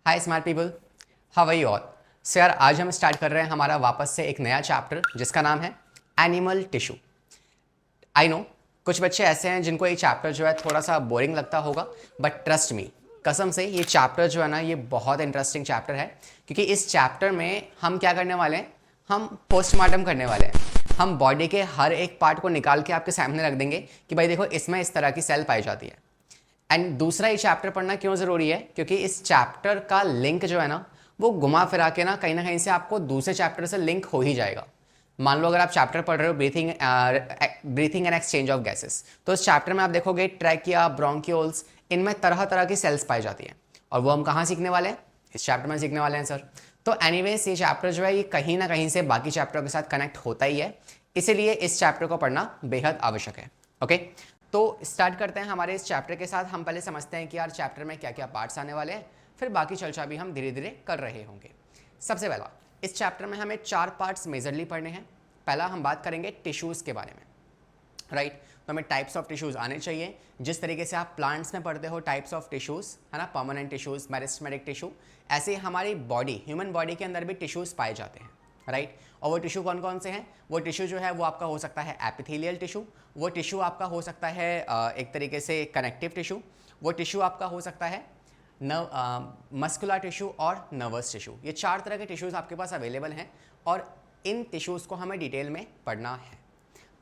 Hi smart people, how are you all. So यार आज हम स्टार्ट कर रहे हैं हमारा वापस से एक नया चैप्टर जिसका नाम है एनिमल टिश्यू। आई नो कुछ बच्चे ऐसे हैं जिनको ये चैप्टर जो है थोड़ा सा बोरिंग लगता होगा, बट ट्रस्ट मी, कसम से ये चैप्टर जो है ना ये बहुत इंटरेस्टिंग चैप्टर है। क्योंकि इस चैप्टर में हम क्या करने वाले हैं, हम पोस्टमार्टम करने वाले हैं। हम बॉडी के हर एक पार्ट को निकाल के आपके सामने रख देंगे कि भाई देखो इसमें इस तरह की सेल पाई जाती है। एंड दूसरा ये चैप्टर पढ़ना क्यों ज़रूरी है, क्योंकि इस चैप्टर का लिंक जो है ना वो घुमा फिरा के ना कहीं से आपको दूसरे चैप्टर से लिंक हो ही जाएगा। मान लो अगर आप चैप्टर पढ़ रहे हो breathing and exchange of gases, तो इस चैप्टर में आप देखोगे ट्रैकिया, ब्रोंकियोल्स, इनमें तरह तरह की सेल्स पाई जाती हैं। और वो हम कहाँ सीखने वाले हैं, इस चैप्टर में सीखने वाले हैं सर। तो एनीवेज ये चैप्टर जो है ये कहीं ना कहीं से बाकी चैप्टरों के साथ कनेक्ट होता ही है, इसीलिए इस चैप्टर को पढ़ना बेहद आवश्यक है। ओके, तो स्टार्ट करते हैं हमारे इस चैप्टर के साथ। हम पहले समझते हैं कि यार चैप्टर में क्या क्या पार्ट्स आने वाले हैं, फिर बाकी चर्चा भी हम धीरे धीरे कर रहे होंगे। सबसे पहला, इस चैप्टर में हमें 4 पार्ट्स मेजरली पढ़ने हैं। पहला हम बात करेंगे टिश्यूज़ के बारे में, राइट। तो हमें टाइप्स ऑफ टिश्यूज़ आने चाहिए, जिस तरीके से आप प्लांट्स में पढ़ते हो टाइप्स ऑफ टिश्यूज़, है ना, परमानेंट टिश्यूज़, मेरिस्टेमेटिक टिश्यू, ऐसे ही हमारी बॉडी, ह्यूमन बॉडी के अंदर भी टिश्यूज़ पाए जाते हैं, राइट। और वो टिश्यू कौन कौन से हैं, वो टिश्यू जो है वो आपका हो सकता है एपिथेलियल टिश्यू, वो टिश्यू आपका हो सकता है एक तरीके से कनेक्टिव टिश्यू, वो टिश्यू आपका हो सकता है मस्कुलर टिश्यू और नर्वस टिश्यू। ये 4 तरह के टिश्यूज़ आपके पास अवेलेबल हैं और इन टिश्यूज़ को हमें डिटेल में पढ़ना है।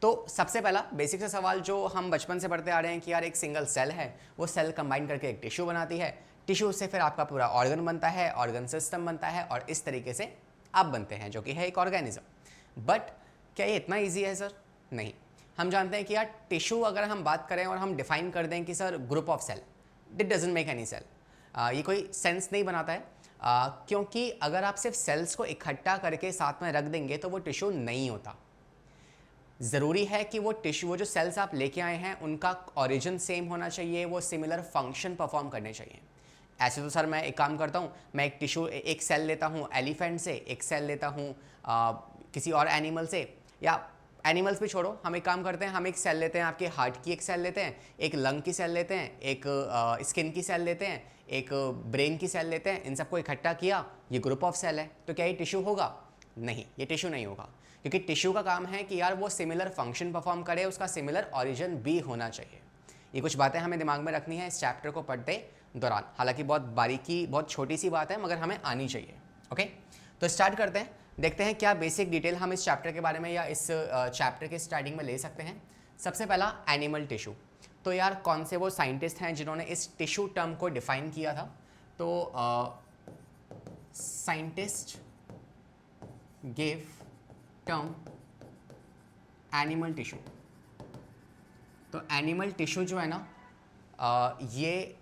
तो सबसे पहला बेसिक सा सवाल जो हम बचपन से पढ़ते आ रहे हैं कि यार एक सिंगल सेल है, वो सेल कंबाइन करके एक टिश्यू बनाती है, टिश्यू से फिर आपका पूरा ऑर्गन बनता है, ऑर्गन सिस्टम बनता है और इस तरीके से आप बनते हैं, जो कि है एक ऑर्गेनिज्म। बट क्या ये इतना ईजी है सर? नहीं। हम जानते हैं कि यार टिश्यू अगर हम बात करें और हम डिफाइन कर दें कि sir group of cell, it doesn't make any cell, ये कोई सेंस नहीं बनाता है। क्योंकि अगर आप सिर्फ सेल्स को इकट्ठा करके साथ में रख देंगे तो वो टिश्यू नहीं होता। ज़रूरी है कि वो टिश्यू, वो जो सेल्स आप लेके आए हैं उनका ओरिजिन सेम होना चाहिए, वो सिमिलर फंक्शन परफॉर्म करने चाहिए। ऐसे तो सर मैं एक काम करता हूँ, मैं एक टिश्यू, एक सेल लेता हूँ एलिफेंट से, एक सेल लेता हूँ किसी और एनिमल से, या एनिमल्स भी छोड़ो, हम एक काम करते हैं, हम एक सेल लेते हैं आपके हार्ट की, एक सेल लेते हैं, एक लंग की सेल लेते हैं, एक स्किन की सेल लेते हैं, एक ब्रेन की सेल लेते हैं, इन सबको इकट्ठा किया, ये ग्रुप ऑफ सेल है। तो क्या ये टिश्यू होगा? नहीं, ये टिश्यू नहीं होगा। क्योंकि टिश्यू का काम है कि यार वो सिमिलर फंक्शन परफॉर्म करे, उसका सिमिलर ओरिजिन भी होना चाहिए। ये कुछ बातें हमें दिमाग में रखनी है इस चैप्टर को पढ़ते दौरान। हालांकि बहुत बारीकी, बहुत छोटी सी बात है, मगर हमें आनी चाहिए। ओके, तो स्टार्ट करते हैं, देखते हैं क्या बेसिक डिटेल हम इस चैप्टर के बारे में या इस चैप्टर के स्टार्टिंग में ले सकते हैं। सबसे पहला एनिमल टिश्यू। तो यार कौन से वो साइंटिस्ट हैं जिन्होंने इस टिश्यू टर्म को डिफाइन किया था? तो scientist give term animal tissue. तो एनिमल टिश्यू जो है ना, ये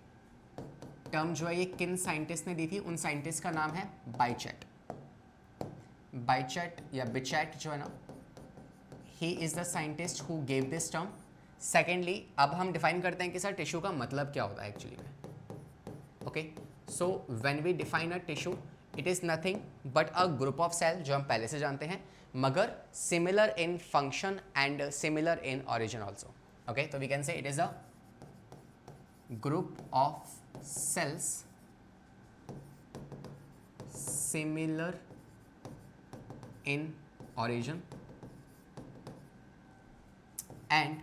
टर्म जो है ये किन साइंटिस्ट ने दी थी? उन साइंटिस्ट का नाम है बाइचेट। बाइचेट या बिचेट जो है ना, he is the scientist who gave this term. Secondly, अब हम डिफाइन करते हैं कि सर टिश्यू का मतलब क्या होता है एक्चुअली में। Okay, so when we define a tissue, it is nothing but a group of cell, जो हम पहले से जानते हैं, मगर similar in function and similar in origin also. Okay, तो we can say it is a group of cells similar in origin and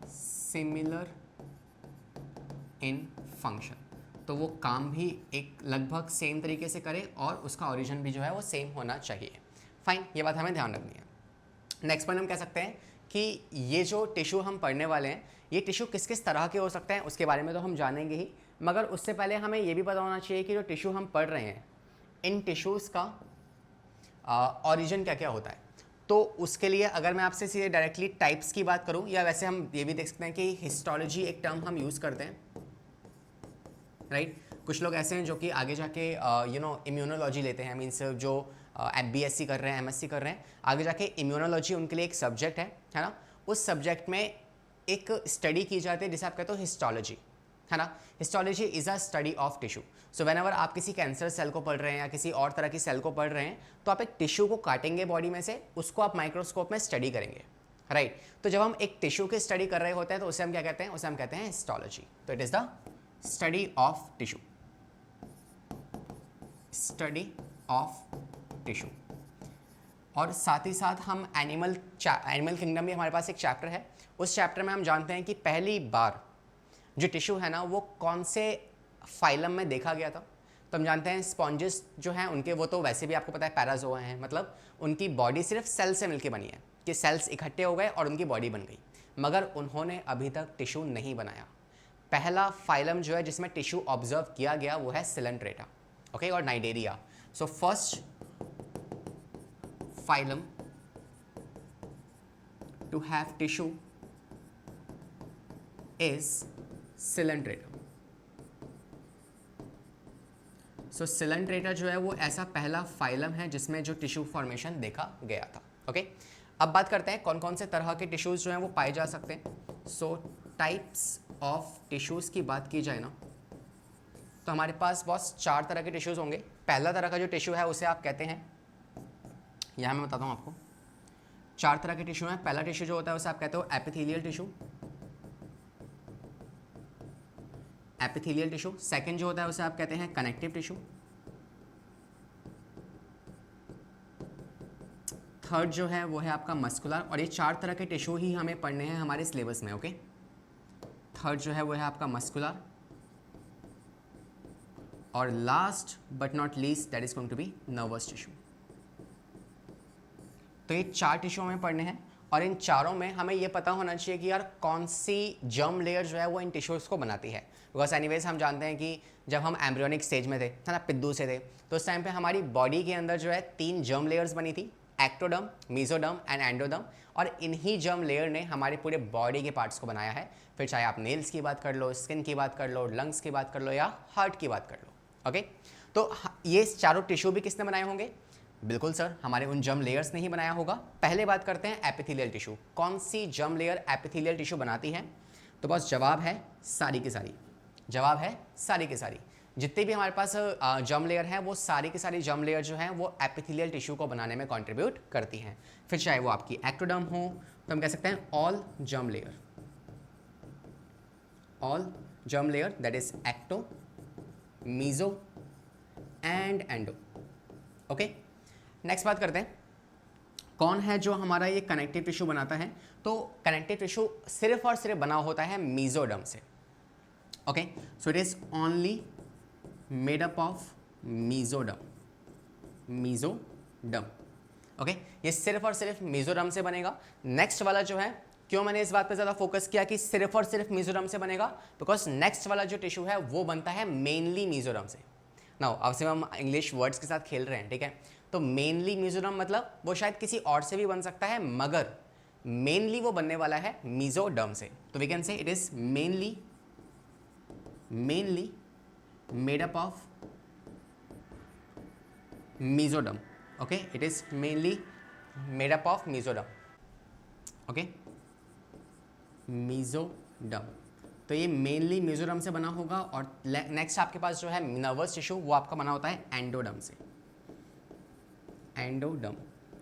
similar in function। तो वो काम भी एक लगभग सेम तरीके से करे और उसका ओरिजिन भी जो है वो सेम होना चाहिए। फाइन, ये बात हमें ध्यान रखनी है। नेक्स्ट पॉइंट हम कह सकते हैं कि ये जो टिश्यू हम पढ़ने वाले हैं, ये टिश्यू किस किस तरह के हो सकते हैं उसके बारे में तो हम जानेंगे ही, मगर उससे पहले हमें ये भी पता होना चाहिए कि जो टिश्यू हम पढ़ रहे हैं, इन टिश्यूज़ का ओरिजिन क्या क्या होता है। तो उसके लिए अगर मैं आपसे सीधे डायरेक्टली टाइप्स की बात करूं, या वैसे हम ये भी देख सकते हैं कि हिस्टोलॉजी एक टर्म हम यूज़ करते हैं, राइट। कुछ लोग ऐसे हैं जो कि आगे जाके इम्यूनोलॉजी लेते हैं, मीन्स जो BSc कर रहे हैं, MSc कर रहे हैं, आगे जाके इम्यूनोलॉजी उनके लिए एक सब्जेक्ट है ना। उस सब्जेक्ट में एक स्टडी की जाती है जिसे आप कहते हो हिस्टोलॉजी, है ना। Histology is a study of tissue. So whenever आप किसी कैंसर सेल को पढ़ रहे हैं या किसी और तरह की सेल को पढ़ रहे हैं, तो आप एक टिश्यू को काटेंगे बॉडी में से, उसको आप माइक्रोस्कोप में स्टडी करेंगे, राइट। तो जब हम एक टिश्यू की स्टडी कर रहे होते हैं तो उसे हम क्या कहते हैं? उसे हम कहते हैं हिस्टोलॉजी। तो it is the study of tissue, study of tissue. और साथ ही साथ हम एनिमल किंगडम में हमारे पास एक चैप्टर है, उस चैप्टर में हम जानते हैं कि पहली बार जो टिश्यू है ना वो कौन से फाइलम में देखा गया था। तो हम जानते हैं स्पॉन्जेस जो हैं उनके, वो तो वैसे भी आपको पता है पैराजोआ हैं, मतलब उनकी बॉडी सिर्फ सेल से मिलकर बनी है, कि सेल्स इकट्ठे हो गए और उनकी बॉडी बन गई, मगर उन्होंने अभी तक टिश्यू नहीं बनाया। पहला फाइलम जो है जिसमें टिश्यू ऑब्जर्व किया गया वो है सिलेंट्रेटा, ओके, और Cnidaria. So first phylum to have tissue is Coelenterata. So Coelenterata जो है वो ऐसा पहला फाइलम है जिसमें जो टिश्यू फॉर्मेशन देखा गया था। ओके, अब बात करते हैं कौन कौन से तरह के टिश्यूज जो हैं वो पाए जा सकते हैं। सो टाइप्स ऑफ टिश्यूज की बात की जाए ना तो हमारे पास बस 4 तरह के टिश्यूज होंगे। पहला तरह का जो टिश्यू है उसे आप कहते हैं, यहाँ मैं बताता हूँ आपको, 4 तरह के टिश्यू हैं। पहला टिश्यू जो होता है उसे आप कहते हो epithelial tissue, epithelial tissue. Second जो होता है उसे आप कहते हैं कनेक्टिव टिश्यू। थर्ड जो है वो है आपका मस्कुलर, और ये 4 तरह के टिश्यू ही हमें पढ़ने हैं हमारे सिलेबस में। ओके, थर्ड जो है वो है आपका मस्कुलर, और last but not least that is going to be nervous tissue. तो ये 4 टिश्यू हमें पढ़ने हैं, और इन चारों में हमें ये पता होना चाहिए कि यार कौन सी जर्म लेयर जो है वो इन टिश्यूज़ को बनाती है। बिकॉज एनीवेज हम जानते हैं कि जब हम एम्ब्रियोनिक स्टेज में थे, है ना, पिद्दू से थे, तो उस टाइम पे हमारी बॉडी के अंदर जो है 3 जर्म लेयर्स बनी थी, एक्टोडर्म, मेसोडर्म एंड एंडोडर्म, और इन्हीं जर्म लेयर ने हमारे पूरे बॉडी के पार्ट्स को बनाया है। फिर चाहे आप नेल्स की बात कर लो, स्किन की बात कर लो, लंग्स की बात कर लो, या हार्ट की बात कर लो। ओके, तो ये चारों टिश्यू भी किसने बनाए होंगे? बिल्कुल सर, हमारे उन जर्म लेयर्स ने ही बनाया होगा। पहले बात करते हैं एपिथेलियल टिश्यू, कौन सी जर्म लेयर एपिथेलियल टिश्यू बनाती है? तो बस जवाब है सारी की सारी, जवाब है सारी की सारी। जितने भी हमारे पास जर्म लेयर हैं वो सारी की सारी जर्म लेयर जो हैं वो एपिथेलियल टिश्यू को बनाने में कंट्रीब्यूट करती हैं। फिर चाहे वो आपकी एक्टोडर्म हो, तो हम कह सकते हैं all germ layer, all germ layer that is ecto, meso and endo. Okay, next बात करते हैं कौन है जो हमारा ये कनेक्टिव टिश्यू बनाता है। तो कनेक्टिव टिश्यू सिर्फ और सिर्फ बना होता है मीजोडर्म से। Okay, so it is only made up of mesoderm, mesoderm. Okay, ये सिर्फ और सिर्फ मीजोडर्म से बनेगा। नेक्स्ट वाला जो है, क्यों मैंने इस बात पे ज़्यादा फोकस किया कि सिर्फ और सिर्फ मीजोडर्म से बनेगा? बिकॉज नेक्स्ट वाला जो टिश्यू है वो बनता है मेनली मीजोडर्म से। नाउ अब से हम इंग्लिश वर्ड्स के साथ खेल रहे हैं, ठीक है। तो मेनली मीजोडर्म मतलब वो शायद किसी और से भी बन सकता है, मगर मेनली वो बनने वाला है मीजोडर्म से। तो we can say it is mainly made up of mesoderm. Okay, it is mainly made up of mesoderm. Okay, mesoderm, तो ये मेनली मीजोडर्म से बना होगा। और नेक्स्ट आपके पास जो है नर्वस टिश्यू, वो आपका बना होता है एंडोडर्म से, एंडोडर्म।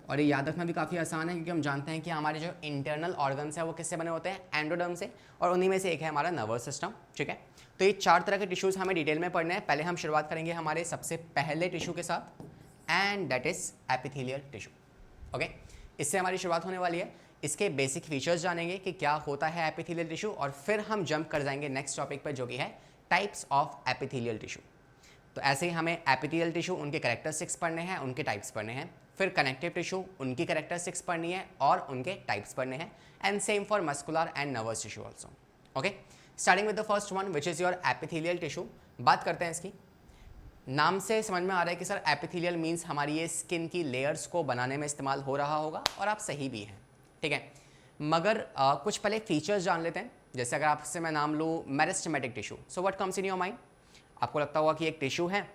और ये याद रखना भी काफ़ी आसान है क्योंकि हम जानते हैं कि हमारे जो इंटरनल ऑर्गन्स हैं वो किससे बने होते हैं? एंडोडर्म से, और उन्हीं में से एक है हमारा नर्वस सिस्टम। ठीक है, तो ये 4 तरह के टिश्यूज़ हमें डिटेल में पढ़ने हैं। पहले हम शुरुआत करेंगे हमारे सबसे पहले टिश्यू के साथ, and that is epithelial tissue. Okay, इससे हमारी शुरुआत होने वाली है। इसके बेसिक फीचर्स जानेंगे कि क्या होता है एपिथेलियल टिश्यू, और फिर हम जंप कर जाएंगे नेक्स्ट टॉपिक पर जो कि है टाइप्स ऑफ एपिथेलियल टिश्यू। तो ऐसे ही हमें एपिथेलियल टिश्यू उनके कैरेक्टरिस्टिक्स पढ़ने हैं, उनके टाइप्स पढ़ने हैं। फिर कनेक्टिव टिश्यू उनकी कैरेक्टरिस्टिक्स पढ़नी है और उनके टाइप्स पढ़ने हैं। And same for muscular and nervous tissue also. Okay, starting with the first one which is your epithelial tissue. बात करते हैं इसकी। नाम से समझ में आ रहा है कि सर एपिथेलियल मीन्स हमारी ये स्किन की लेयर्स को बनाने में इस्तेमाल हो रहा होगा, और आप सही भी हैं, ठीक है। मगर कुछ पहले फीचर्स जान लेते हैं। जैसे अगर आपसे मैं नाम लूँ meristematic tissue, so what comes in your mind? आपको लगता होगा कि एक टिश्यू है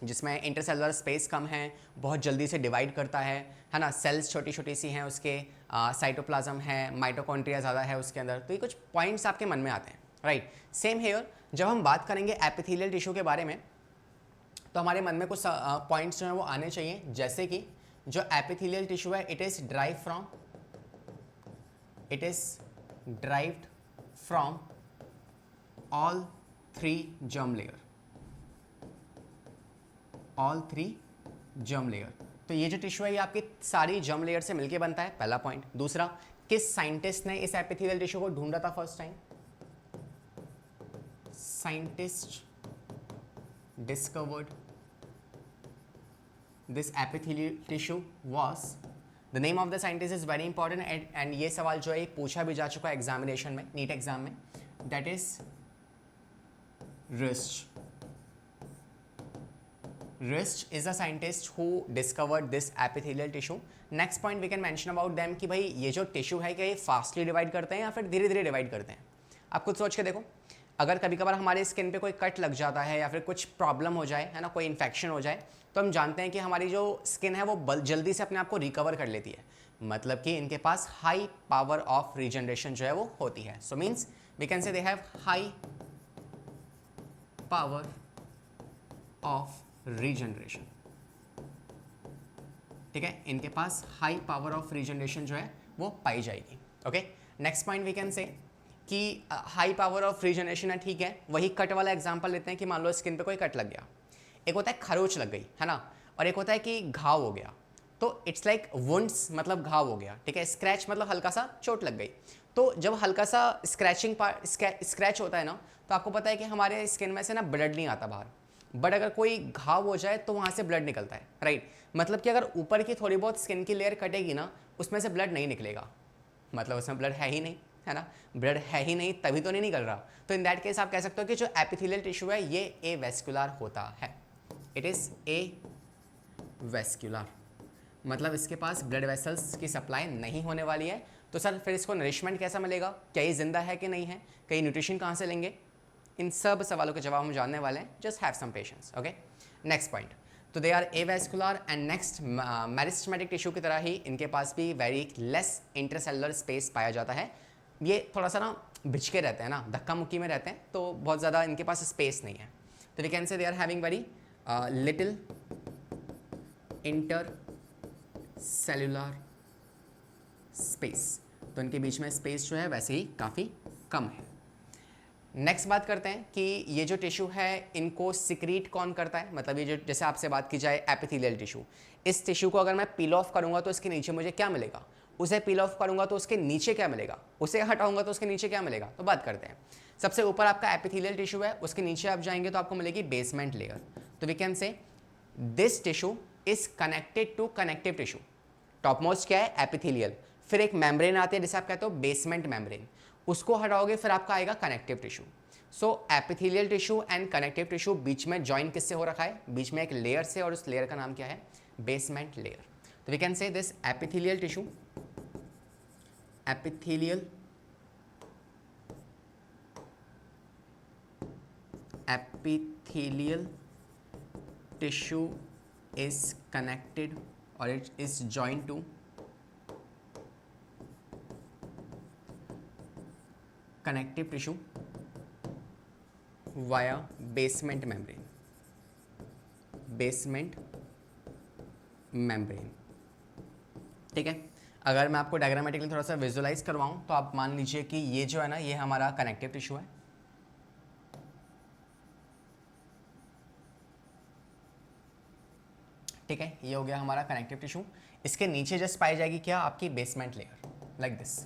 जिसमें इंटरसेलुलर स्पेस कम है, बहुत जल्दी से डिवाइड करता है ना, सेल्स छोटी छोटी सी हैं उसके, साइटोप्लाज्म है, माइटोकॉन्ड्रिया ज़्यादा है उसके अंदर। तो ये कुछ पॉइंट्स आपके मन में आते हैं, राइट। सेम हेयर, जब हम बात करेंगे एपिथेलियल टिश्यू के बारे में तो हमारे मन में कुछ पॉइंट्स जो हैं वो आने चाहिए। जैसे कि जो एपिथेलियल टिश्यू है it is derived from all 3 germ layer, all 3 germ layer। तो ये जो टिश्यू है ये आपकी सारी germ layer से मिलके बनता है, पहला पॉइंट। दूसरा, किस साइंटिस्ट ने इस एपिथेलियल टिश्यू को ढूंढा था first time? Scientist discovered this epithelial tissue was, the name of the scientist is very important and ये सवाल जो है पूछा भी जा चुका है एग्जामिनेशन में, नीट एग्जाम में, that is Rist। Rist is a scientist who discovered this epithelial tissue। next point we can mention about them कि भाई ये जो टिश्यू है क्या ये फास्टली डिवाइड करते हैं या फिर धीरे धीरे डिवाइड करते हैं? आप खुद सोच के देखो, अगर कभी कभार हमारे स्किन पे कोई कट लग जाता है या फिर कुछ प्रॉब्लम हो जाए, है ना, कोई इन्फेक्शन हो जाए, तो हम जानते हैं कि हमारी जो स्किन है वो जल्दी से अपने आप को रिकवर कर लेती है। मतलब कि इनके पास हाई पावर ऑफ रीजनरेशन जो है वो होती है। So means we can say they have high power of regeneration. ठीक है, इनके पास हाई पावर ऑफ रीजनरेशन जो है वो पाई जाएगी। Okay, next point we can say कि हाई पावर ऑफ रीजनरेशन है, ठीक है। वही कट वाला एग्जांपल लेते हैं कि मान लो स्किन पे कोई कट लग गया, एक होता है खरोच लग गई, है ना, और एक होता है कि घाव हो गया। तो इट्स लाइक वुंड्स मतलब घाव हो गया, ठीक है। स्क्रैच मतलब हल्का सा चोट लग गई। तो जब हल्का सा स्क्रैच होता है ना, तो आपको पता है कि हमारे स्किन में से ना ब्लड नहीं आता बाहर, बट अगर कोई घाव हो जाए तो वहाँ से ब्लड निकलता है, राइट। मतलब कि अगर ऊपर की थोड़ी बहुत स्किन की लेयर कटेगी ना, उसमें से ब्लड नहीं निकलेगा, मतलब उसमें ब्लड है ही नहीं, है ना, ब्लड है ही नहीं, तभी तो नहीं निकल रहा। तो इन दैट केस आप कह सकते हो कि जो एपिथेलियल टिश्यू है ये ए वेस्कुलर होता है, इट इज़ ए वेस्कुलर। मतलब इसके पास ब्लड वेसल्स की सप्लाई नहीं होने वाली है। तो सर फिर इसको नरिशमेंट कैसा मिलेगा, क्या ये जिंदा है कि नहीं है, कहीं न्यूट्रिशन कहाँ से लेंगे? इन सब सवालों के जवाब हम जानने वाले हैं। Just have some patience. Okay, next point, तो they are a vascular and next meristematic tissue की तरह ही इनके पास भी वेरी लेस इंटरसेलुलर स्पेस पाया जाता है। ये थोड़ा सा ना भिचके रहते हैं ना, धक्का मुक्की में रहते हैं, तो बहुत ज़्यादा इनके पास स्पेस नहीं है। तो we can say they are having very little inter cellular space. तो इनके बीच में स्पेस जो है वैसे ही काफ़ी कम है। नेक्स्ट बात करते हैं कि ये जो टिश्यू है इनको सिक्रीट कौन करता है। मतलब ये जो, जैसे आपसे बात की जाए एपिथेलियल टिश्यू, इस टिश्यू को अगर मैं पील ऑफ करूंगा तो इसके नीचे मुझे क्या मिलेगा, उसे पील ऑफ करूंगा तो उसके नीचे क्या मिलेगा, उसे हटाऊंगा तो उसके नीचे क्या मिलेगा। तो बात करते हैं, सबसे ऊपर आपका एपिथेलियल टिश्यू है, उसके नीचे आप जाएंगे तो आपको मिलेगी बेसमेंट लेयर। तो we can say this tissue is connected to connective tissue. Top most क्या है, एपिथेलियल, फिर एक मेम्ब्रेन आती है जिसे आप कहते हो बेसमेंट मेम्ब्रेन, उसको हटाओगे फिर आपका आएगा connective tissue. So epithelial tissue and connective tissue बीच में ज्वाइन किससे हो रखा है, बीच में एक लेयर से, और उस लेयर का नाम क्या है, बेसमेंट लेयर। तो we can say this epithelial tissue, epithelial tissue is connected or it is joined to connective tissue via basement membrane, basement membrane। ठीक है, अगर मैं आपको डायग्रामेटिकली थोड़ा सा विजुअलाइज करवाऊं तो आप मान लीजिए कि ये जो है ना, ये हमारा कनेक्टिव टिश्यू है, ठीक है, ये हो गया हमारा कनेक्टिव टिश्यू। इसके नीचे जस्ट पाई जाएगी क्या, आपकी बेसमेंट लेयर, लाइक दिस।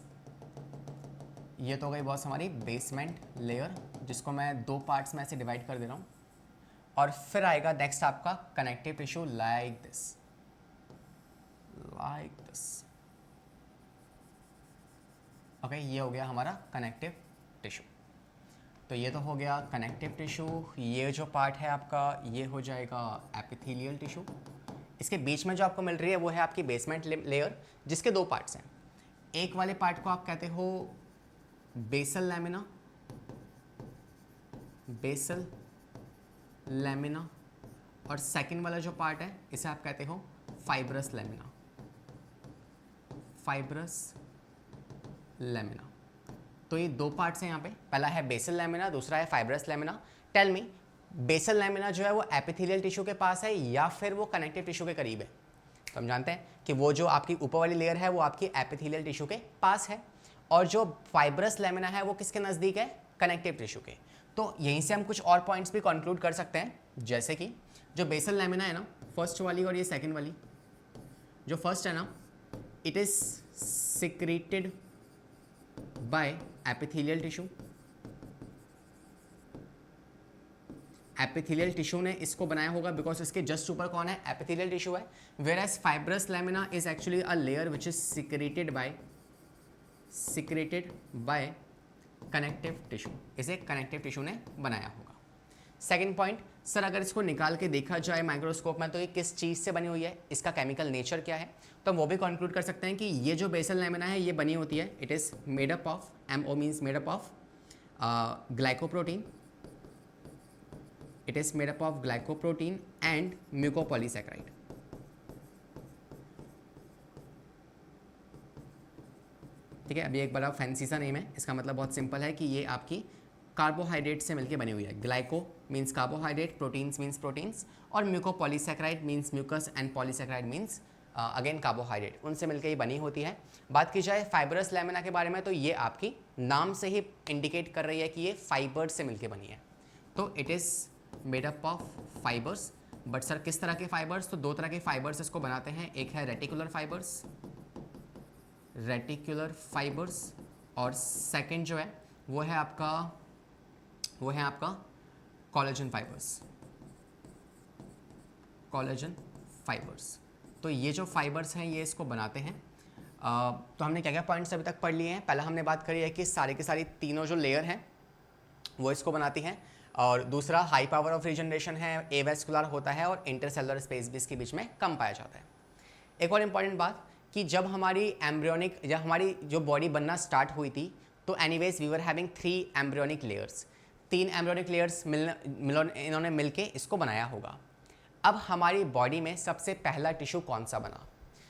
ये तो हो गई बॉस हमारी बेसमेंट लेयर, जिसको मैं दो पार्ट्स में ऐसे डिवाइड कर दे रहा हूँ। और फिर आएगा नेक्स्ट आपका connective tissue, like this, like this. Okay, ये हो गया हमारा कनेक्टिव टिश्यू। तो ये तो हो गया कनेक्टिव टिश्यू। ये जो पार्ट है आपका, ये हो जाएगा एपिथेलियल टिश्यू। इसके बीच में जो आपको मिल रही है वो है आपकी बेसमेंट लेयर, जिसके दो पार्ट्स हैं। एक वाले पार्ट को आप कहते हो बेसल लैमिना, बेसल लैमिना, और सेकंड वाला जो पार्ट है इसे आप कहते हो फाइब्रस लैमिना, फाइब्रस लैमिना। तो ये दो पार्ट्स हैं यहाँ पे, पहला है बेसल लैमिना, दूसरा है fibrous lamina. Tell me, basal lamina जो है वो एपिथेलियल टिश्यू के पास है या फिर वो कनेक्टिव टिश्यू के करीब है? तो हम जानते हैं कि वो जो आपकी ऊपर वाली लेयर है वो आपकी एपिथेलियल टिश्यू के पास है, और जो फाइब्रस लैमिना है वो किसके नज़दीक है, कनेक्टिव टिश्यू के। तो यहीं से हम कुछ और पॉइंट्स भी कंक्लूड कर सकते हैं, जैसे कि जो बेसल लैमिना है ना, फर्स्ट वाली और ये सेकंड वाली, जो फर्स्ट है ना, it is secreted bye epithelial tissue. Epithelial tissue ने इसको बनाया होगा बिकॉज इसके जस्ट ऊपर कौन है, एपिथेलियल टिश्यू है। Where as fibrous lamina is actually a layer which is secreted by connective tissue. इसे कनेक्टिव टिश्यू ने बनाया होगा। सेकेंड पॉइंट, सर अगर इसको निकाल के देखा जाए माइक्रोस्कोप में तो ये किस चीज़ से बनी हुई है, इसका केमिकल नेचर क्या है, तो हम वो भी कंक्लूड कर सकते हैं कि ये जो बेसल लैमिना है ये बनी होती है, it is made up of, MO means made up of glycoprotein, it is made up of glycoprotein and mucopolysaccharide. ठीक है, अभी एक बड़ा फैंसी सा नेम है, इसका मतलब बहुत सिंपल है कि ये आपकी कार्बोहाइड्रेट से मिलकर बनी हुई है। Glyco means carbohydrate, proteins means proteins, और mucopolysaccharide means mucus and polysaccharide means again carbohydrate, उनसे मिलकर ये बनी होती है। बात की जाए फाइबरस लैमिना के बारे में तो ये आपकी नाम से ही इंडिकेट कर रही है कि ये फाइबर से मिलकर बनी है। तो it is made up of fibres. But sir किस तरह के फाइबर्स, तो दो तरह के फाइबर्स इसको बनाते हैं, एक है रेटिकुलर फाइबर्स और सेकंड जो है वो है आपका कोलेजन फाइबर्स। तो ये जो फाइबर्स हैं ये इसको बनाते हैं। तो हमने क्या क्या पॉइंट्स अभी तक पढ़ लिए हैं। पहला हमने बात करी है कि सारी की सारी तीनों जो लेयर हैं वो इसको बनाती हैं, और दूसरा हाई पावर ऑफ रीजनरेशन है, एवेस्कुलर होता है, और इंटरसेलुलर स्पेस भी इसके बीच में कम पाया जाता है। एक और इम्पॉर्टेंट बात कि जब हमारी एम्ब्रियोनिक या हमारी जो बॉडी बनना स्टार्ट हुई थी तो anyways we were having 3 embryonic layers, 3 embryonic layers इन्होंने मिलके इसको बनाया होगा। अब हमारी बॉडी में सबसे पहला टिश्यू कौन सा बना,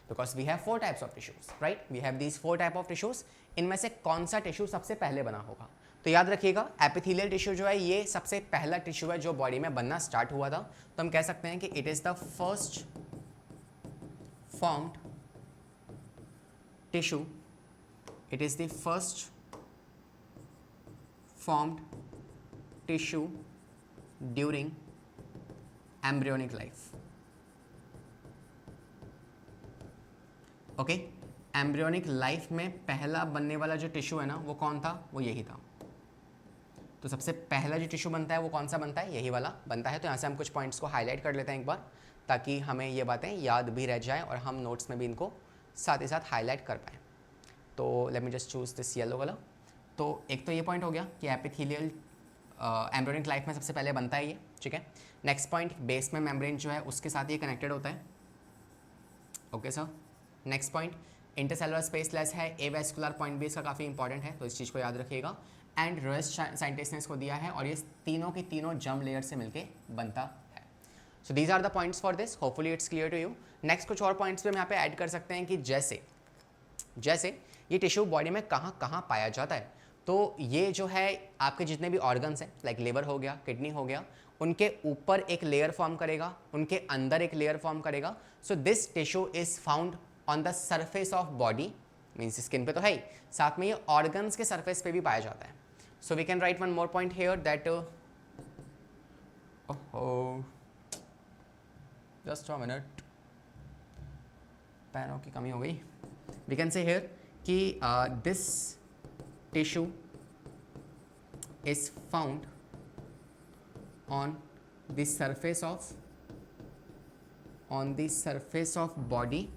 because we have 4 types of tissues, right, we have these 4 type of tissues, इनमें से कौन सा टिश्यू सबसे पहले बना होगा। तो याद रखिएगा एपिथेलियल टिश्यू जो है ये सबसे पहला टिश्यू है जो बॉडी में बनना स्टार्ट हुआ था। तो हम कह सकते हैं कि it is the first formed tissue, it is the first formed tissue during embryonic life. Okay, embryonic life में पहला बनने वाला जो टिश्यू है ना वो कौन था, वो यही था। तो सबसे पहला जो टिश्यू बनता है वो कौन सा बनता है, यही वाला बनता है। तो यहाँ से हम कुछ पॉइंट्स को हाईलाइट कर लेते हैं एक बार, ताकि हमें ये बातें याद भी रह जाएं और हम नोट्स में भी इनको साथ ही साथ हाईलाइट कर पाएँ। तो let me just choose this yellow colour. तो एक तो ये पॉइंट हो गया कि एपिथेलियल एम्ब्रियोनिक लाइफ में सबसे पहले बनता है ये, ठीक है। नेक्स्ट पॉइंट, बेस में मेम्ब्रेन जो है उसके साथ ये कनेक्टेड होता है। Okay sir. Next point, intercellular spaceless है, एवेस्कुलर पॉइंट भी इसका काफ़ी इंपॉर्टेंट है, तो इस चीज़ को याद रखिएगा। एंड रोएस साइंटिस्ट ने इसको दिया है और ये तीनों की तीनों जर्म लेयर से मिलके बनता है। So these are the points for this, hopefully it's clear to you. Next कुछ और पॉइंट्स भी हम यहाँ पे ऐड कर सकते हैं कि जैसे ये टिश्यू बॉडी में कहाँ कहाँ पाया जाता है। तो ये जो है आपके जितने भी ऑर्गन्स हैं, लाइक लिवर हो गया, किडनी हो गया, उनके ऊपर एक लेयर फॉर्म करेगा, उनके अंदर एक लेयर फॉर्म करेगा। So this tissue is found on the surface of body, means skin पे तो है ही, साथ में ये ऑर्गन्स के सरफेस पे भी पाया जाता है। So we can write one more point here that just a minute, पेनों की कमी हो गई। वी कैन से हियर कि this tissue is found on the surface of body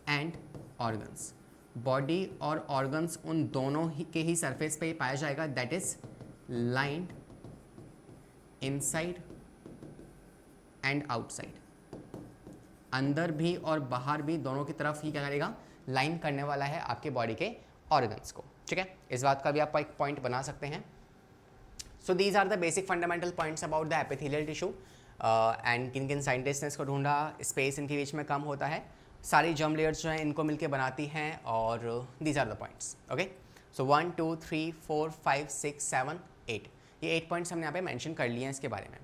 and organs. Body और ऑर्गन्स उन दोनों ही के ही सरफेस पे ही पाया जाएगा, that is lined inside and outside. अंदर भी और बाहर भी दोनों की तरफ ही क्या करेगा, लाइन करने वाला है आपके बॉडी के ऑर्गन्स को, ठीक है। इस बात का भी आप एक पॉइंट बना सकते हैं। So these are the basic fundamental points about the epithelial tissue. And किन किन साइंटिस्ट ने इसको ढूंढा, स्पेस इनके बीच में कम होता है, सारी जर्म लेयर्स जो हैं इनको मिलके बनाती हैं, और these are the points. Okay, so 1 2 3 4 5 6 7 8, ये 8 पॉइंट्स हमने यहाँ पे मेंशन कर लिए हैं इसके बारे में।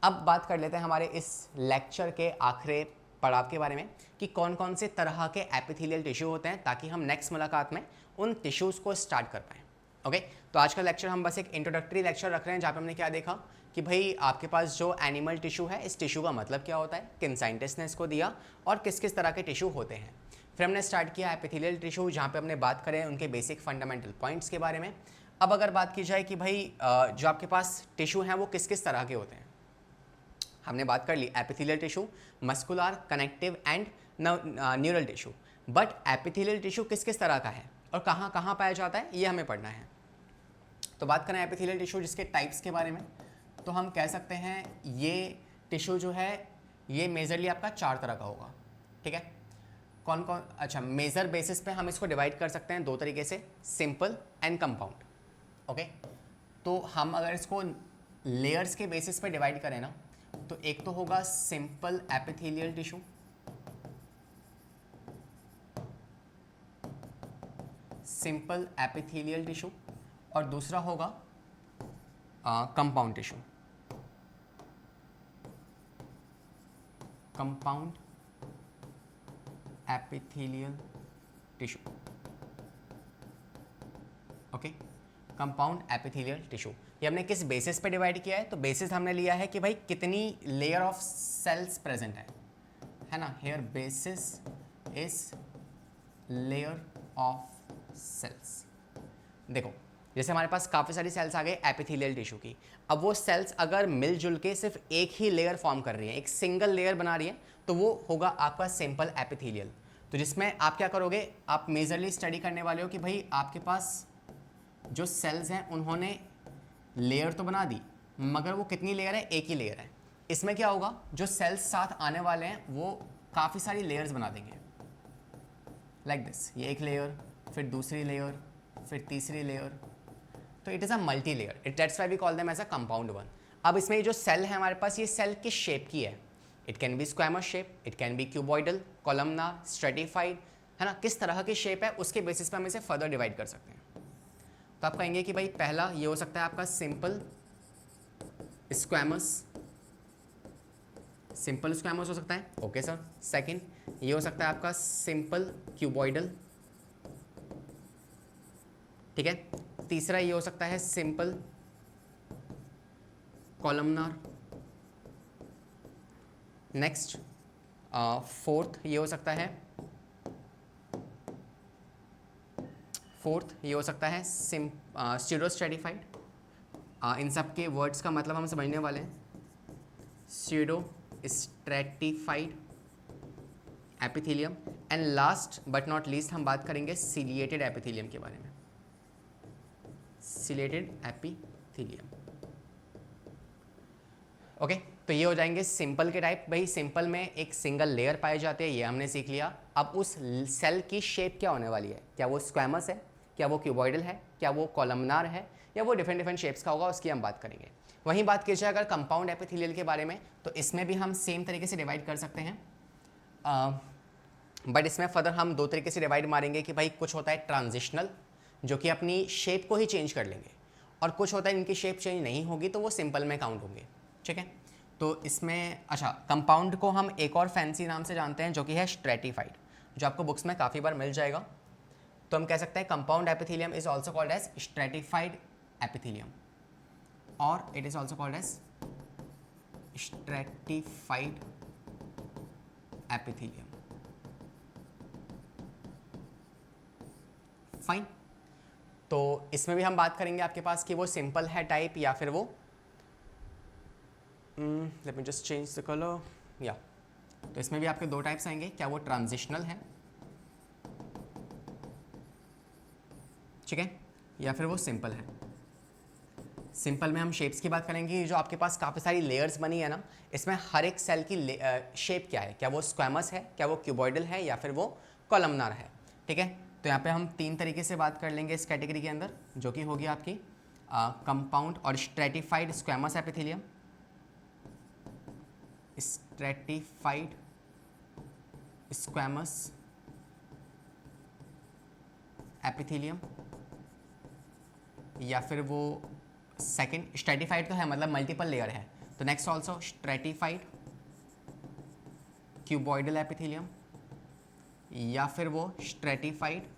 अब बात कर लेते हैं हमारे इस लेक्चर के आखिरी पड़ाव के बारे में कि कौन कौन से तरह के एपिथेलियल टिश्यू होते हैं, ताकि हम नेक्स्ट मुलाकात में उन टिश्यूज़ को स्टार्ट कर पाएँ। ओके तो आज का लेक्चर हम बस एक इंट्रोडक्टरी लेक्चर रख रहे हैं, जहाँ पे हमने क्या देखा कि भाई आपके पास जो एनिमल टिश्यू है, इस टिश्यू का मतलब क्या होता है, किन साइंटिस्ट ने इसको दिया और किस किस तरह के टिश्यू होते हैं। फिर हमने स्टार्ट किया एपिथेलियल टिश्यू, जहाँ पे हमने बात करें उनके बेसिक फंडामेंटल पॉइंट्स के बारे में। अब अगर बात की जाए कि भाई जो आपके पास टिश्यू हैं वो किस किस तरह के होते हैं, हमने बात कर ली epithelial tissue, muscular, connective and neural tissue. But epithelial tissue किस किस तरह का है और कहाँ कहाँ पाया जाता है, ये हमें पढ़ना है। तो बात करें एपिथेलियल टिश्यू जिसके टाइप्स के बारे में, तो हम कह सकते हैं ये टिश्यू जो है ये मेजरली आपका 4 तरह का होगा। ठीक है, कौन कौन, अच्छा मेजर बेसिस पे हम इसको डिवाइड कर सकते हैं 2 तरीके से, सिंपल एंड कंपाउंड। ओके तो हम अगर इसको लेयर्स के बेसिस पे डिवाइड करें ना, तो एक तो होगा simple epithelial tissue, simple epithelial tissue, और दूसरा होगा compound tissue, compound epithelial tissue. Okay compound epithelial tissue, ये हमने किस बेसिस पे डिवाइड किया है, तो बेसिस हमने लिया है कि भाई कितनी लेयर ऑफ सेल्स प्रेजेंट है ना। Here basis is layer of cells. देखो जैसे हमारे पास काफ़ी सारी सेल्स आ गई एपिथेलियल टिश्यू की, अब वो सेल्स अगर मिलजुल के सिर्फ एक ही लेयर फॉर्म कर रही है, एक सिंगल लेयर बना रही है, तो वो होगा आपका सिंपल एपिथेलियल। तो जिसमें आप क्या करोगे, आप मेजरली स्टडी करने वाले हो कि भाई आपके पास जो सेल्स हैं उन्होंने लेयर तो बना दी, मगर वो कितनी लेयर है, एक ही लेयर है। इसमें क्या होगा, जो सेल्स साथ आने वाले हैं वो काफ़ी सारी लेयर्स बना देंगे, लाइक दिस, ये एक लेयर, फिर दूसरी लेयर, फिर तीसरी लेयर। तो it is a multi layer, it that's why we call them as a compound one. अब इसमें ये जो सेल है हमारे पास, ये सेल किस शेप की है, it can be squamous shape, it can be cuboidal, columnar, stratified, है ना, किस तरह की शेप है उसके बेसिस पे हम इसे फर्दर डिवाइड कर सकते हैं। तो आप कहेंगे कि भाई पहला ये हो सकता है आपका सिंपल स्क्वैमस, सिंपल स्क्वैमस हो सकता है, ओके सर। सेकंड ये हो सकता है आपका सिंपल क्यूबॉइडल, ठीक है। तीसरा ये हो सकता है सिंपल कॉलमनार। नेक्स्ट फोर्थ ये हो सकता है, स्यूडोस्ट्रेटिफाइड। इन सब के वर्ड्स का मतलब हम समझने वाले हैं, pseudo stratified epithelium. And last but not least हम बात करेंगे सिलिएटेड एपिथेलियम के बारे में, सिलेटेड एपिथेलियम। ओके तो ये हो जाएंगे सिंपल के टाइप। भाई सिंपल में एक सिंगल लेयर पाए जाते हैं, ये हमने सीख लिया। अब उस सेल की शेप क्या होने वाली है, क्या वो स्क्वैमस है, क्या वो क्यूबॉइडल है, क्या वो कॉलमनार है, या वो डिफरेंट डिफरेंट शेप्स का होगा, उसकी हम बात करेंगे। वहीं बात की जाए अगर कंपाउंड एपिथेलियल के बारे में, तो इसमें भी हम सेम तरीके से डिवाइड कर सकते हैं, बट इसमें फर्दर हम 2 तरीके से डिवाइड मारेंगे कि भाई कुछ होता है ट्रांजिशनल, जो कि अपनी शेप को ही चेंज कर लेंगे, और कुछ होता है इनकी शेप चेंज नहीं होगी तो वो सिंपल में काउंट होंगे। ठीक है, तो इसमें अच्छा कंपाउंड को हम एक और फैंसी नाम से जानते हैं जो कि है स्ट्रेटिफाइड, जो आपको बुक्स में काफ़ी बार मिल जाएगा। तो हम कह सकते हैं compound epithelium is also called as stratified epithelium, और it is also called as stratified epithelium. Fine, तो इसमें भी हम बात करेंगे आपके पास कि वो सिंपल है टाइप या फिर वो let me just change the colour या, तो इसमें भी आपके 2 टाइप्स आएंगे, क्या वो ट्रांजिशनल है, ठीक है, या फिर वो सिंपल है। सिंपल में हम शेप्स की बात करेंगे, जो आपके पास काफ़ी सारी लेयर्स बनी है ना, इसमें हर एक सेल की शेप क्या है, क्या वो स्क्वैमस है, क्या वो क्यूबॉइडल है, या फिर वो कॉलमनार है। ठीक है, तो यहाँ पे हम 3 तरीके से बात कर लेंगे इस कैटेगरी के अंदर, जो कि होगी आपकी कंपाउंड और stratified squamous epithelium, stratified squamous epithelium, या फिर वो सेकंड स्ट्रेटिफाइड तो है मतलब मल्टीपल लेयर है, तो next also stratified cuboidal epithelium, या फिर वो स्ट्रेटिफाइड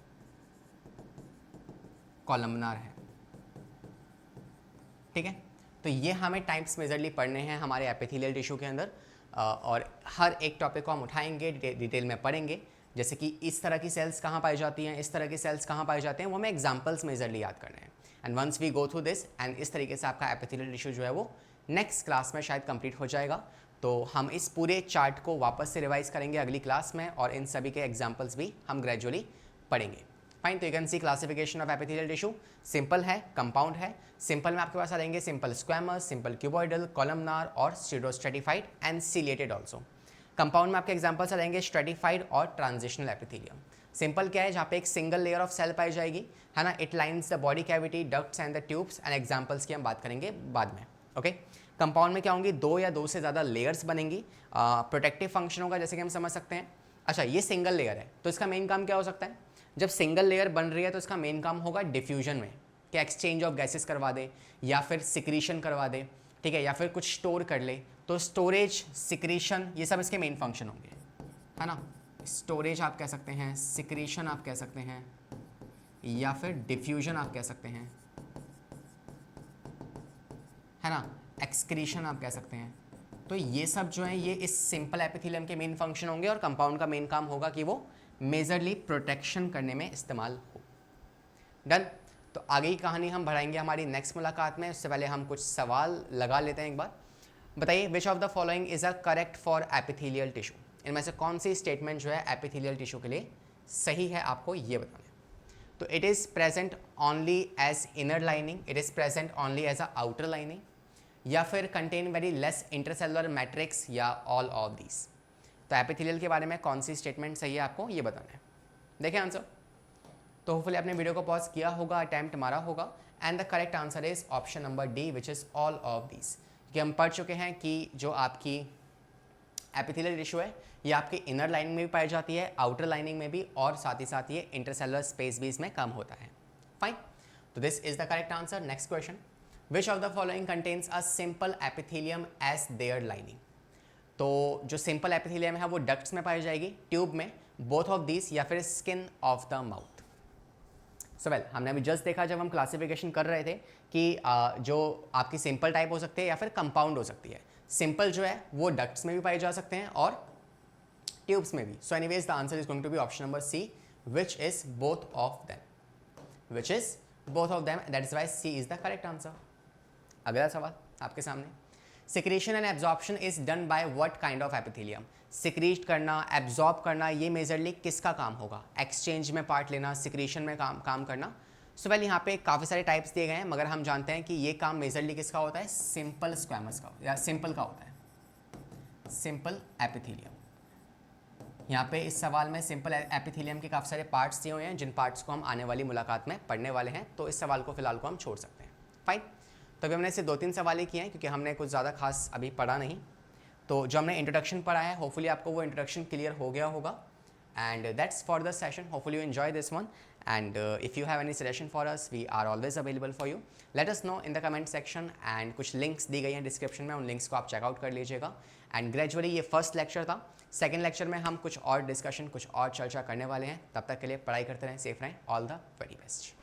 कॉलमनार है। ठीक है। तो ये हमें टाइप्स मेजरली पढ़ने हैं हमारे एपिथेलियल टिश्यू के अंदर, और हर एक टॉपिक को हम उठाएंगे, डिटेल में पढ़ेंगे, जैसे कि इस तरह की सेल्स कहाँ पाई जाती हैं, इस तरह की सेल्स कहाँ पाई जाते हैं, वो हमें एग्जाम्पल्स मेजरली याद करने हैं। And once we go through this and इस तरीके से आपका एपिथेलियल टिश्यू जो है वो नेक्स्ट क्लास में शायद कंप्लीट हो जाएगा। तो हम इस पूरे चार्ट को वापस से रिवाइज करेंगे अगली क्लास में, और इन सभी के एग्जाम्पल्स भी हम ग्रेजुअली पढ़ेंगे। फाइन, तो you can see classification of epithelial tissue, simple है, कंपाउंड है। सिंपल में आपके पास आ जाएंगे simple squamous, simple cuboidal, columnar और स्टीरोस्ट्रेटिफाइड एंड सीलिएटेड ऑल्सो। कंपाउंड में आपके एग्जाम्पल्स आ जाएंगे स्ट्रेटिफाइड और ट्रांजिशनल एपिथेलियम। सिंपल क्या है, जहाँ पे एक सिंगल लेयर ऑफ सेल पाई जाएगी, है ना, it lines the body cavity, ducts and the tubes, and examples की हम बात करेंगे बाद में। ओके, कंपाउंड में क्या होंगी, 2 या 2 से ज़्यादा लेयर्स बनेंगी, प्रोटेक्टिव फंक्शन होगा, जैसे कि हम समझ सकते हैं। अच्छा, ये सिंगल लेयर है तो इसका मेन काम क्या हो सकता है, जब सिंगल लेयर बन रही है तो इसका मेन काम होगा डिफ्यूजन में, कि एक्सचेंज ऑफ गैसेस करवा दे या फिर सिक्रीशन करवा दे, ठीक है, या फिर कुछ स्टोर कर ले। तो स्टोरेज, सिक्रीशन, ये सब इसके मेन फंक्शन होंगे, है ना। स्टोरेज आप कह सकते हैं, सिक्रीशन आप कह सकते हैं, या फिर डिफ्यूजन आप कह सकते हैं, है ना, एक्सक्रीशन आप कह सकते हैं। तो ये सब जो है ये इस सिंपल एपिथेलियम के मेन फंक्शन होंगे, और कंपाउंड का मेन काम होगा कि वो मेजरली प्रोटेक्शन करने में इस्तेमाल हो। डन। तो आगे की कहानी हम बढ़ाएंगे हमारी नेक्स्ट मुलाकात में। उससे पहले हम कुछ सवाल लगा लेते हैं एक बार। बताइए, विच of the following is a correct for epithelial tissue, इनमें से कौन सी स्टेटमेंट जो है एपिथेलियल टिश्यू के लिए सही है, आपको ये बताना है। तो it is present only as inner lining, it is present only as a outer lining, या फिर contain very less intercellular matrix, या ऑल ऑफ दीज। तो एपिथेलियल के बारे में कौन सी स्टेटमेंट सही है, आपको ये बताना है। देखें आंसर। तो होपफुली आपने वीडियो को पॉज किया होगा, अटैम्प्ट मारा होगा, and the correct answer is option number D, which is all of these. क्योंकि हम पढ़ चुके हैं कि जो आपकी एपिथेलियल टिश्यू है ये आपकी इनर लाइनिंग में भी पाई जाती है, आउटर लाइनिंग में भी, और साथ ही साथ ये इंटरसेलुलर स्पेस भी इसमें कम होता है। फाइन, तो this is the correct answer. Next question, which of the following contains a simple epithelium as their lining. तो जो सिंपल एपिथेलियम है वो डक्ट्स में पाई जाएगी, ट्यूब में, बोथ ऑफ दिस, या फिर skin of the mouth. So well, हमने अभी जस्ट देखा जब हम क्लासिफिकेशन कर रहे थे कि जो आपकी सिंपल टाइप हो सकती है या फिर कंपाउंड हो सकती है। सिंपल जो है वो डक्ट्स में भी पाए जा सकते हैं और ट्यूब्स में भी। So anyways the answer is going to be option number C, which is both of them, which is both of them, that is why C is the correct answer. अगला सवाल आपके सामने, secretion and absorption is done by what kind of epithelium. Secrete करना, absorb करना, ये majorly किसका काम होगा, एक्सचेंज में पार्ट लेना, सिक्रीशन में काम करना। सो वेल, यहाँ पे काफ़ी सारे टाइप्स दिए गए हैं, मगर हम जानते हैं कि ये काम मेजरली किसका होता है, सिंपल स्क्वैमस का, या सिंपल का होता है, सिंपल एपिथेलियम। यहाँ पे इस सवाल में सिंपल एपिथेलियम के काफ़ी सारे पार्ट्स दिए हुए हैं, जिन पार्ट्स को हम आने वाली मुलाकात में पढ़ने वाले हैं, तो इस सवाल को फिलहाल को हम छोड़ सकते हैं। फाइन, तो अभी हमने इससे 2-3 सवाल ही किए हैं, क्योंकि हमने कुछ ज़्यादा खास अभी पढ़ा नहीं। तो जो हमने इंट्रोडक्शन पढ़ा है, होपफुली आपको वो इंट्रोडक्शन क्लियर हो गया होगा, and that's for the session. Hopefully you enjoy this one, and if you have any suggestion for us, we are always available for you. Let us know in the comment section, and कुछ links दी गई हैं description में, उन links को आप checkout कर लीजिएगा। एंड ग्रेजुअली ये फर्स्ट लेक्चर था, सेकेंड लेक्चर में हम कुछ और डिस्कशन, कुछ और चर्चा करने वाले हैं। तब तक के लिए पढ़ाई करते रहें, सेफ रहें। All the very best.